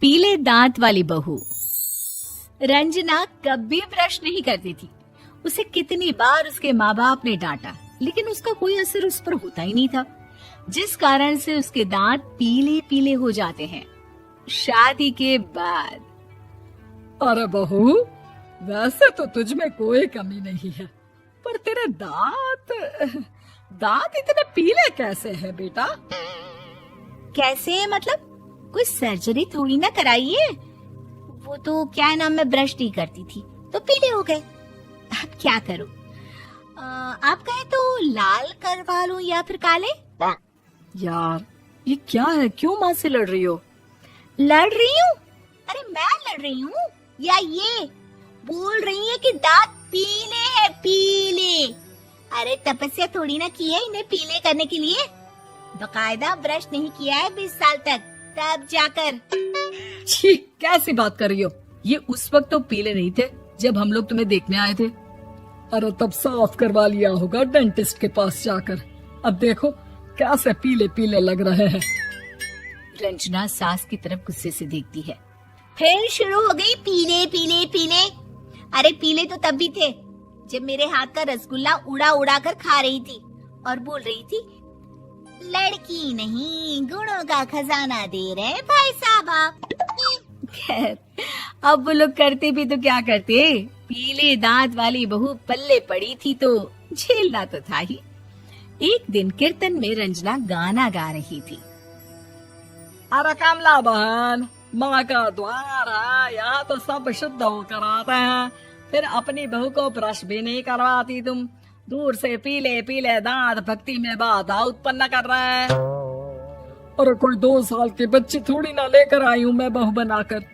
पीले दांत वाली बहू। रंजना कभी ब्रश नहीं करती थी। उसे कितनी बार उसके माँ बाप ने डांटा, लेकिन उसका कोई असर उस पर होता ही नहीं था, जिस कारण से उसके दांत पीले पीले हो जाते हैं। शादी के बाद। अरे बहू, वैसे तो तुझ में कोई कमी नहीं है, पर तेरे दांत इतने पीले कैसे हैं बेटा? कैसे मतलब? कोई सर्जरी थोड़ी ना कराई है। वो तो क्या नाम, मैं ब्रश नहीं करती थी तो पीले हो गए। अब क्या करूं? आप कहें तो लाल करवा लूं या फिर काले? यार ये क्या है, क्यों माँ से लड़ रही हो? लड़ रही हूँ? अरे मैं लड़ रही हूँ या ये बोल रही है कि दांत पीले हैं, पीले। अरे तपस्या थोड़ी ना की है इन्हें पीले करने के लिए। बकायदा ब्रश नहीं किया है 20 साल तक, तब जाकर। छी, कैसी बात कर रही हो? ये उस वक्त तो पीले नहीं थे जब हम लोग तुम्हें देखने आए थे। अरे तब साफ करवा लिया होगा डेंटिस्ट के पास जाकर। अब देखो कैसे पीले पीले लग रहे हैं। रंजना सास की तरफ गुस्से से देखती है। फिर शुरू हो गई पीले पीले पीले। अरे पीले तो तब भी थे जब मेरे हाथ का रसगुल्ला उड़ा उड़ा कर खा रही थी और बोल रही थी, लड़की नहीं गुणों का खजाना दे रहे भाई साहब आप। खैर, अब वो लोग करते भी तो क्या करते, पीले दांत वाली बहू पल्ले पड़ी थी तो झेलना तो था ही। एक दिन कीर्तन में रंजना गाना गा रही थी। अरे कमला बहन, माँ का द्वार है, यहाँ तो सब शुद्ध होकर आते हैं, फिर अपनी बहू को ब्रश भी नहीं करवाती तुम। दूर से पीले पीले दांत भक्ति में बाधा उत्पन्न कर रहे हैं। अरे कोई 2 साल के बच्चे थोड़ी ना लेकर आई हूँ मैं बहू बनाकर।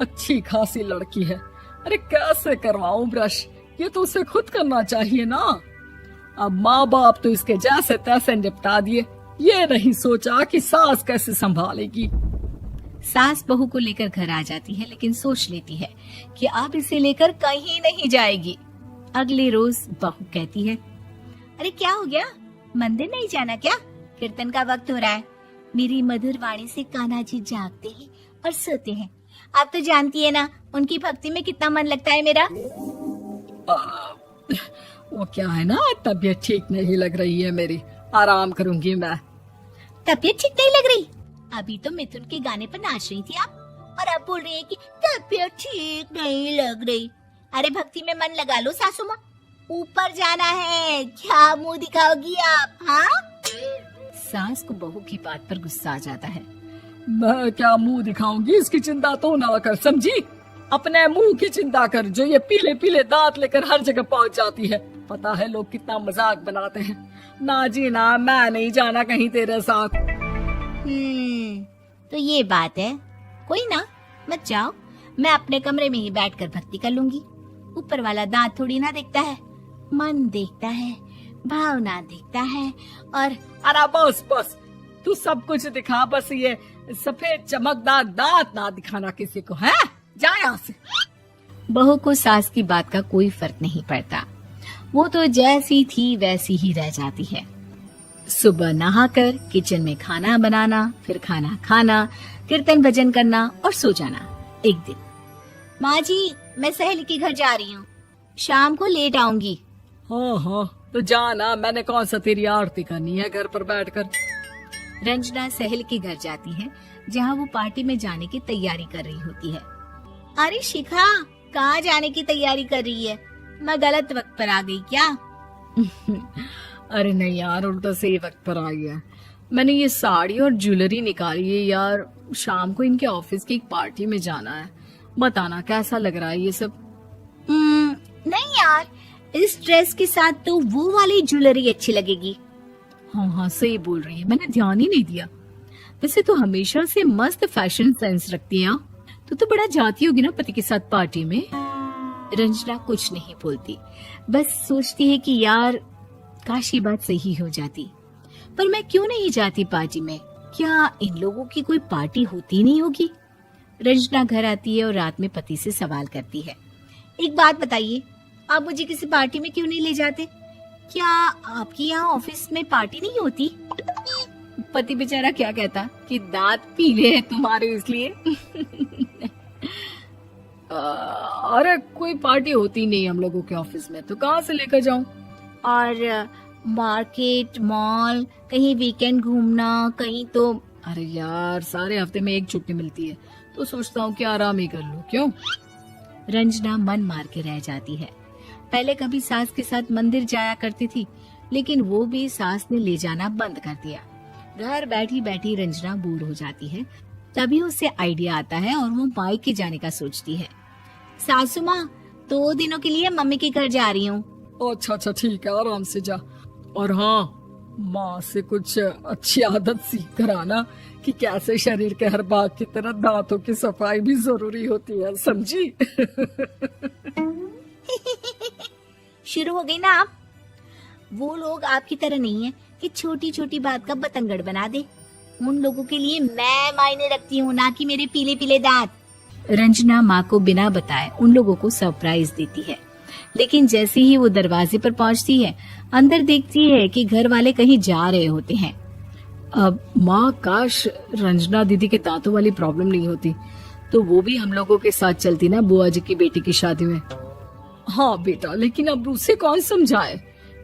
अच्छी खासी लड़की है, अरे कैसे करवाऊं ब्रश? ये तो उसे खुद करना चाहिए ना। अब माँ बाप तो इसके जैसे तैसे निपटा दिए, ये नहीं सोचा कि सास कैसे संभालेगी। सास बहू को लेकर घर आ जाती है, लेकिन सोच लेती है कि अब इसे लेकर कहीं नहीं जाएगी। अगले रोज बहू कहती है, अरे क्या हो गया, मंदिर नहीं जाना क्या? कीर्तन का वक्त हो रहा है। मेरी मधुर वाणी से कान्हा जी जागते हैं और सोते हैं। आप तो जानती है ना उनकी भक्ति में कितना मन लगता है मेरा। वो क्या है ना, तबीयत ठीक नहीं लग रही है मेरी, आराम करूंगी मैं। तबीयत ठीक नहीं लग रही? अभी तो मिथुन के गाने पर नाच रही थी आप, और अब बोल रही है कि तबीयत ठीक नहीं लग रही। अरे भक्ति में मन लगा लो सासू माँ, ऊपर जाना है, क्या मुंह दिखाओगी आप? हाँ? सास को बहू की बात पर गुस्सा आ जाता है। मैं क्या मुंह दिखाऊंगी, इसकी चिंता तो ना कर, समझी? अपने मुंह की चिंता कर, जो ये पीले पीले दांत लेकर हर जगह पहुंच जाती है। पता है लोग कितना मजाक बनाते हैं। ना जी ना, मैं नहीं जाना कहीं तेरे साथ। तो ये बात है। कोई ना, मत जाओ, मैं अपने कमरे में ही बैठकर भक्ति कर लूंगी। ऊपर वाला दांत थोड़ी ना देखता है, मन देखता है, भावना देखता है। और अरे बस बस, तू सब कुछ दिखा, बस ये सफेद चमकदार दांत ना दिखाना किसी को, है? जा यहाँ से। बहू को सास की बात का कोई फर्क नहीं पड़ता, वो तो जैसी थी वैसी ही रह जाती है। सुबह नहाकर किचन में खाना बनाना, फिर खाना खाना, कीर्तन भजन करना और सो जाना। एक दिन, माँ जी मैं सहेली के घर जा रही हूँ, शाम को लेट आऊंगी। हाँ हाँ तो जाना, मैंने कौन सा तेरी आरती करनी है घर पर बैठकर। रंजना सहेली के घर जाती है, जहाँ वो पार्टी में जाने की तैयारी कर रही होती है। अरे शिखा, कहाँ जाने की तैयारी कर रही है? मैं गलत वक्त पर आ गई क्या? अरे नहीं यार, उल्टा सही वक्त पर आई है। मैंने ये साड़ी और ज्वेलरी निकाली है यार, शाम को इनके ऑफिस की एक पार्टी में जाना है। बताना कैसा लग रहा है ये सब? नहीं यार, इस ड्रेस के साथ तो वो वाली ज्वेलरी अच्छी लगेगी। हाँ हाँ सही बोल रही है, मैंने ध्यान ही नहीं दिया। वैसे तो हमेशा से मस्त फैशन सेंस रखती है। तो बड़ा जाती होगी ना पति के साथ पार्टी में। रंजना कुछ नहीं बोलती, बस सोचती है कि यार काश ये बात सही हो जाती, पर मैं क्यों नहीं जाती पार्टी में? क्या इन लोगों की कोई पार्टी होती नहीं होगी? रंजना घर आती है और रात में पति से सवाल करती है, एक बात बताइए, आप मुझे किसी पार्टी में क्यों नहीं ले जाते? क्या आपकी यहाँ ऑफिस में पार्टी नहीं होती? पति बेचारा क्या कहता कि दांत पीले हैं तुम्हारे इसलिए। अरे कोई पार्टी होती नहीं हम लोगों के ऑफिस में, तो कहाँ से लेकर जाऊं? और मार्केट, मॉल, कहीं वीकेंड घूमना, कहीं तो। अरे यार सारे हफ्ते में एक छुट्टी मिलती है, तो सोचता हूँ कि आराम ही कर लूं। क्यों? रंजना मन मार के रह जाती है। पहले कभी सास के साथ मंदिर जाया करती थी, लेकिन वो भी सास ने ले जाना बंद कर दिया। घर बैठी बैठी रंजना बोर हो जाती है। तभी उसे आइडिया आता है और वो मायके जाने का सोचती है। सासू माँ, 2 दिनों के लिए मम्मी के घर जा रही हूँ। अच्छा ठीक है, आराम से जा। और हाँ, माँ से कुछ अच्छी आदत सीख कर आना कि कैसे शरीर के हर भाग की तरह दांतों की सफाई भी जरूरी होती है, समझी? शुरू हो गई ना आप? वो लोग आपकी तरह नहीं है कि छोटी छोटी बात का बतंगड़ बना दे। उन लोगों के लिए मैं मायने रखती हूँ, ना कि मेरे पीले पीले दांत। रंजना माँ को बिना बताए उन लोगों को सरप्राइज देती है, लेकिन जैसे ही वो दरवाजे पर पहुंचती है, अंदर देखती है कि घर वाले कहीं जा रहे होते हैं। अब माँ, काश रंजना दीदी के दांतों वाली प्रॉब्लम नहीं होती, तो वो भी हम लोगों के साथ चलती ना बुआ जी की बेटी की शादी में। हाँ बेटा, लेकिन अब उसे कौन समझाए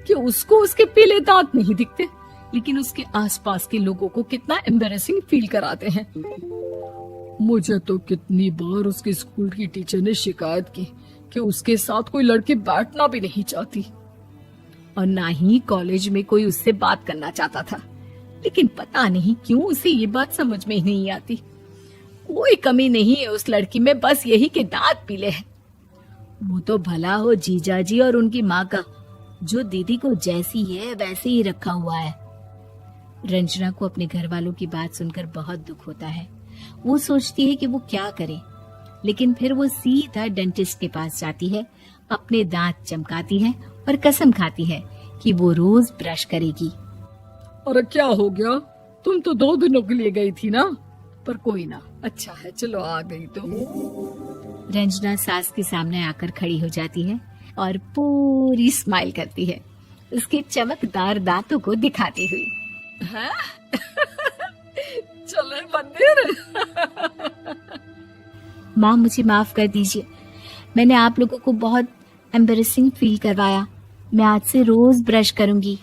कि उसको उसके पीले दांत नहीं दिखते, लेकिन उसके आसपास के लोगों को कितना एम्बैरेसिंग फील कराते हैं। मुझे तो कितनी बार उसके स्कूल की टीचर ने शिकायत की कि उसके साथ कोई लड़की बैठना भी नहीं चाहती, और ना ही कॉलेज में कोई उससे बात करना चाहता था। लेकिन पता नहीं क्यों उसे ये बात समझ में ही नहीं आती। कोई कमी नहीं है उस लड़की में, बस यही कि दांत पीले हैं। वो तो भला हो जीजा जी और उनकी माँ का, जो दीदी को जैसी है वैसे ही रखा हुआ है। रंजना को अपने घर वालों की बात सुनकर बहुत दुख होता है। वो सोचती है कि वो क्या करे, लेकिन फिर वो सीधा डेंटिस्ट के पास जाती है, अपने दांत चमकाती है और कसम खाती है कि वो रोज ब्रश करेगी। अरे क्या हो गया? तुम तो 2 दिनों के लिए गई थी ना? पर कोई ना, अच्छा है, चलो आ गई तो। रंजना सास के सामने आकर खड़ी हो जाती है और पूरी स्माइल करती है, उसके चमकदार दांतों को दिखाती हुई। हैं? चले मंदिर? माँ, मुझे माफ कर दीजिए, मैंने आप लोगों को बहुत एम्बैरेसिंग फील करवाया। मैं आज से रोज ब्रश करूंगी।